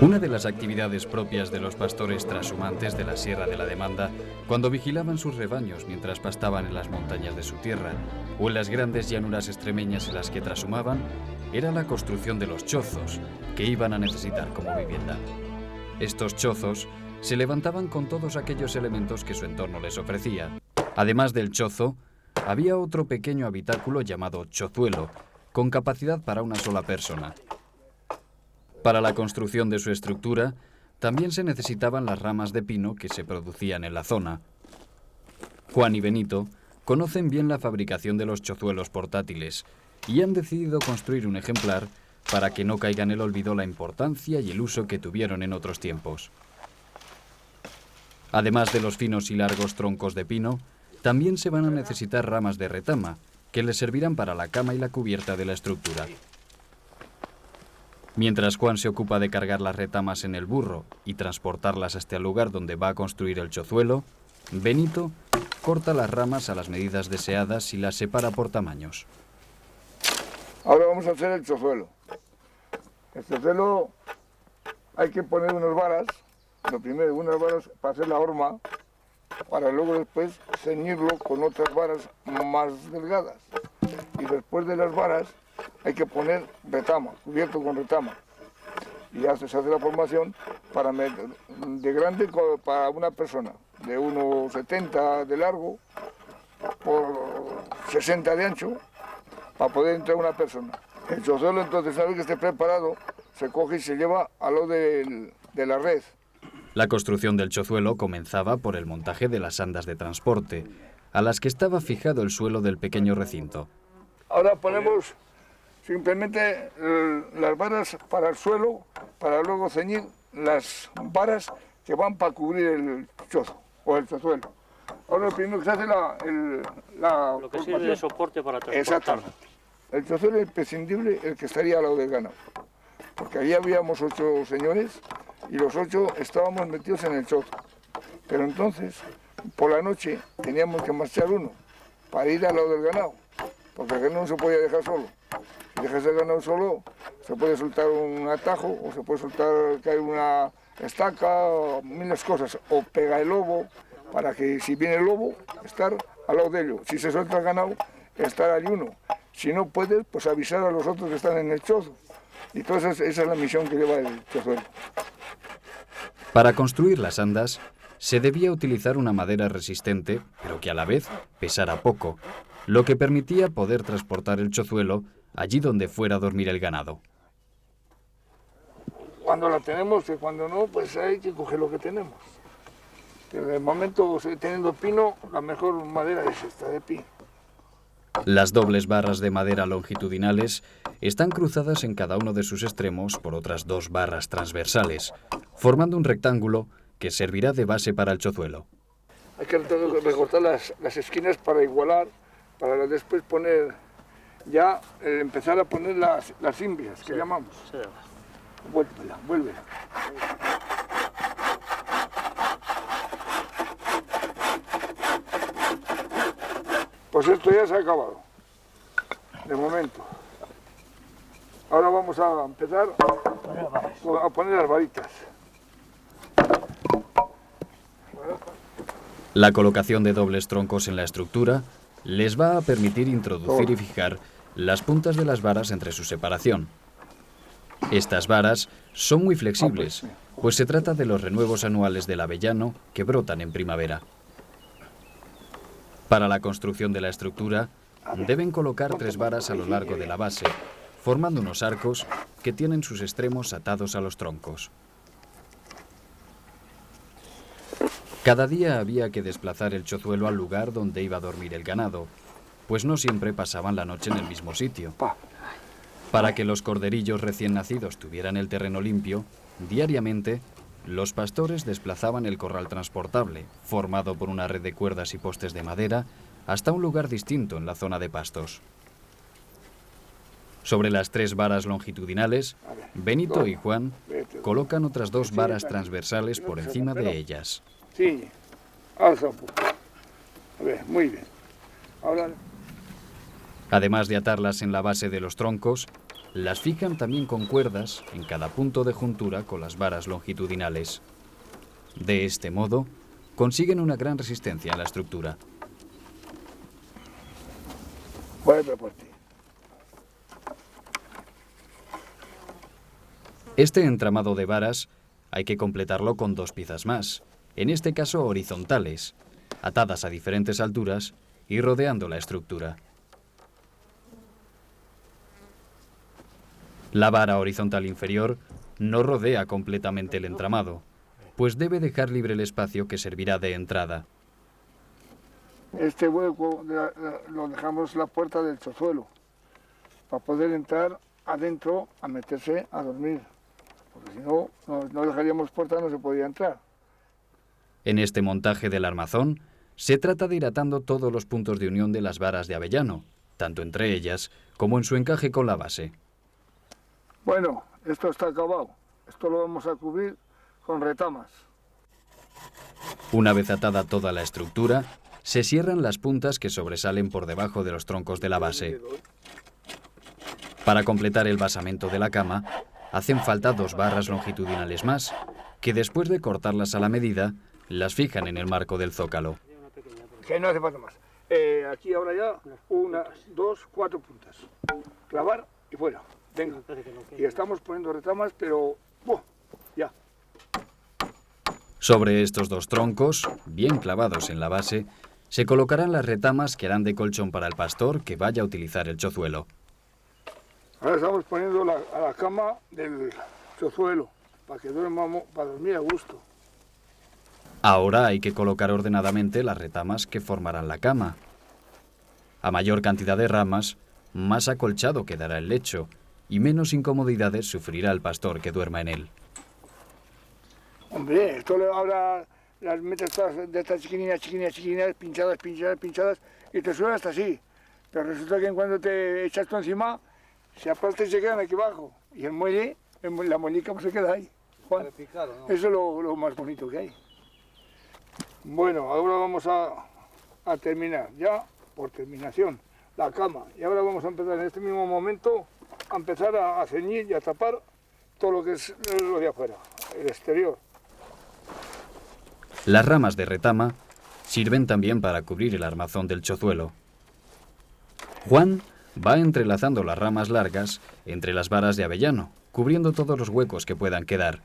Una de las actividades propias de los pastores trashumantes de la Sierra de la Demanda, cuando vigilaban sus rebaños mientras pastaban en las montañas de su tierra o en las grandes llanuras extremeñas en las que trashumaban, era la construcción de los chozos, que iban a necesitar como vivienda. Estos chozos se levantaban con todos aquellos elementos que su entorno les ofrecía. Además del chozo, había otro pequeño habitáculo llamado chozuelo, con capacidad para una sola persona. Para la construcción de su estructura, también se necesitaban las ramas de pino que se producían en la zona. Juan y Benito conocen bien la fabricación de los chozuelos portátiles y han decidido construir un ejemplar para que no caiga en el olvido la importancia y el uso que tuvieron en otros tiempos. Además de los finos y largos troncos de pino, también se van a necesitar ramas de retama, que les servirán para la cama y la cubierta de la estructura. Mientras Juan se ocupa de cargar las retamas en el burro y transportarlas hasta el lugar donde va a construir el chozuelo, Benito corta las ramas a las medidas deseadas y las separa por tamaños. Ahora vamos a hacer el chozuelo. El chozuelo hay que poner unas varas, lo primero unas varas para hacer la horma, para luego después ceñirlo con otras varas más delgadas. Y después de las varas hay que poner retama, cubierto con retama. Y ya se hace la formación para de grande para una persona, de 1,70 de largo por 60 de ancho, para poder entrar una persona. El chozuelo entonces, una vez que esté preparado, se coge y se lleva a lo de la red. La construcción del chozuelo comenzaba por el montaje de las andas de transporte, a las que estaba fijado el suelo del pequeño recinto. Ahora ponemos simplemente las varas para el suelo, para luego ceñir las varas que van para cubrir el chozo o el chozuelo. Ahora lo primero que se hace lo que sirve de soporte para transportar. Exactamente. El chozuelo es imprescindible el que estaría al lado del ganado, porque allí habíamos 8 señores y los 8 estábamos metidos en el chozo. Pero entonces, por la noche, teníamos que marchar uno para ir al lado del ganado, porque el ganado no se podía dejar solo. Si dejas el ganado solo, se puede soltar un atajo, o se puede soltar caer una estaca, o miles cosas, o pega el lobo, para que si viene el lobo, estar al lado de ello. Si se suelta el ganado, estar allí uno. Si no puedes, pues avisar a los otros que están en el chozo. Y toda esa es la misión que lleva el chozuelo. Para construir las andas, se debía utilizar una madera resistente, pero que a la vez pesara poco, lo que permitía poder transportar el chozuelo allí donde fuera a dormir el ganado. Cuando la tenemos y cuando no, pues hay que coger lo que tenemos. En el momento, teniendo pino, la mejor madera es esta de pino. Las dobles barras de madera longitudinales están cruzadas en cada uno de sus extremos por otras 2 barras transversales, formando un rectángulo que servirá de base para el chozuelo. Hay que recortar las esquinas para igualar, para después poner, ya empezar a poner las cimbrias, que llamamos. Sí. Vuélvela. Pues esto ya se ha acabado, de momento. Ahora vamos a empezar a poner las varitas. La colocación de dobles troncos en la estructura les va a permitir introducir y fijar las puntas de las varas entre su separación. Estas varas son muy flexibles, pues se trata de los renuevos anuales del avellano que brotan en primavera. Para la construcción de la estructura, deben colocar 3 varas a lo largo de la base, formando unos arcos que tienen sus extremos atados a los troncos. Cada día había que desplazar el chozuelo al lugar donde iba a dormir el ganado, pues no siempre pasaban la noche en el mismo sitio. Para que los corderillos recién nacidos tuvieran el terreno limpio, diariamente los pastores desplazaban el corral transportable, formado por una red de cuerdas y postes de madera, hasta un lugar distinto en la zona de pastos. Sobre las 3 varas longitudinales, Benito y Juan colocan otras 2 varas transversales por encima de ellas. Sí, alza un poco. A ver, muy bien. Ahora... Además de atarlas en la base de los troncos, las fijan también con cuerdas en cada punto de juntura con las varas longitudinales. De este modo, consiguen una gran resistencia a la estructura. Vuelve por ti. Este entramado de varas hay que completarlo con 2 piezas más, en este caso horizontales, atadas a diferentes alturas y rodeando la estructura. La vara horizontal inferior no rodea completamente el entramado, pues debe dejar libre el espacio que servirá de entrada. Este hueco lo dejamos la puerta del chozuelo, para poder entrar adentro a meterse a dormir. Porque si no, no dejaríamos puerta, no se podía entrar. En este montaje del armazón, se trata de ir atando todos los puntos de unión de las varas de avellano, tanto entre ellas como en su encaje con la base. Bueno, esto está acabado. Esto lo vamos a cubrir con retamas. Una vez atada toda la estructura, se cierran las puntas que sobresalen por debajo de los troncos de la base. Para completar el basamento de la cama, hacen falta 2 barras longitudinales más, que después de cortarlas a la medida, las fijan en el marco del zócalo. Que no hace falta más. Aquí ahora ya, 1, 2, 4 puntas. Clavar y fuera. Venga. Y estamos poniendo retamas, pero ya. Sobre estos 2 troncos, bien clavados en la base, se colocarán las retamas que harán de colchón para el pastor que vaya a utilizar el chozuelo. Ahora estamos poniendo a la cama del chozuelo, para que duermamos, para dormir a gusto. Ahora hay que colocar ordenadamente las retamas que formarán la cama. A mayor cantidad de ramas, más acolchado quedará el lecho y menos incomodidades sufrirá el pastor que duerma en él. Hombre, esto ahora las metes todas de estas chiquininas, pinchadas, y te suena hasta así. Pero resulta que en cuando te echas tú encima, se aparta y se quedan aquí abajo. Y el muelle, la muñeca pues se queda ahí. Juan, eso es lo más bonito que hay. Bueno, ahora vamos a terminar, ya por terminación, la cama. Y ahora vamos a empezar en este mismo momento a empezar a ceñir y a tapar todo lo que es lo de afuera, el exterior. Las ramas de retama sirven también para cubrir el armazón del chozuelo. Juan va entrelazando las ramas largas entre las varas de avellano, cubriendo todos los huecos que puedan quedar.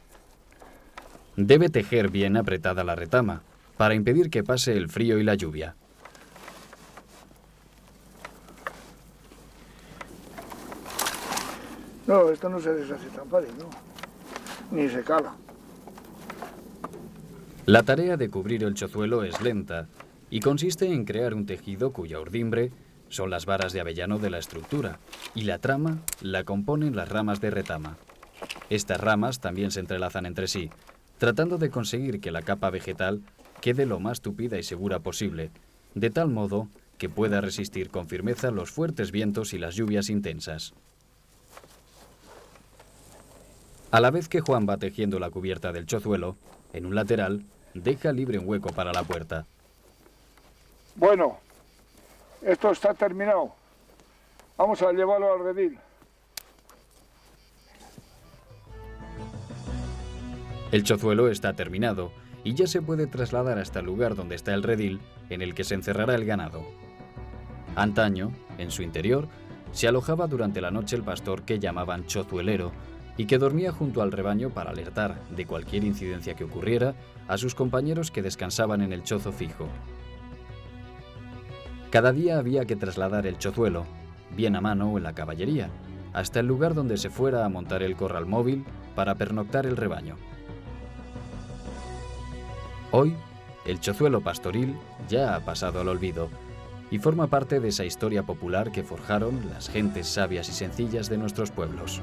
Debe tejer bien apretada la retama, para impedir que pase el frío y la lluvia. No, esto no se deshace tan fácil, ¿no? Ni se cala. La tarea de cubrir el chozuelo es lenta y consiste en crear un tejido cuya urdimbre son las varas de avellano de la estructura y la trama la componen las ramas de retama. Estas ramas también se entrelazan entre sí, tratando de conseguir que la capa vegetal quede lo más tupida y segura posible, de tal modo que pueda resistir con firmeza los fuertes vientos y las lluvias intensas. A la vez que Juan va tejiendo la cubierta del chozuelo, en un lateral deja libre un hueco para la puerta. Bueno, esto está terminado. Vamos a llevarlo al redil. El chozuelo está terminado y ya se puede trasladar hasta el lugar donde está el redil en el que se encerrará el ganado. Antaño, en su interior, se alojaba durante la noche el pastor que llamaban chozuelero y que dormía junto al rebaño para alertar de cualquier incidencia que ocurriera a sus compañeros que descansaban en el chozo fijo. Cada día había que trasladar el chozuelo, bien a mano o en la caballería, hasta el lugar donde se fuera a montar el corral móvil para pernoctar el rebaño. Hoy, el chozuelo pastoril ya ha pasado al olvido y forma parte de esa historia popular que forjaron las gentes sabias y sencillas de nuestros pueblos.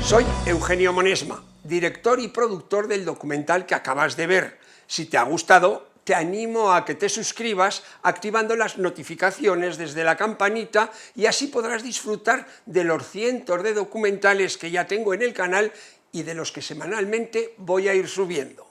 Soy Eugenio Monesma, director y productor del documental que acabas de ver. Si te ha gustado, te animo a que te suscribas activando las notificaciones desde la campanita y así podrás disfrutar de los cientos de documentales que ya tengo en el canal y de los que semanalmente voy a ir subiendo.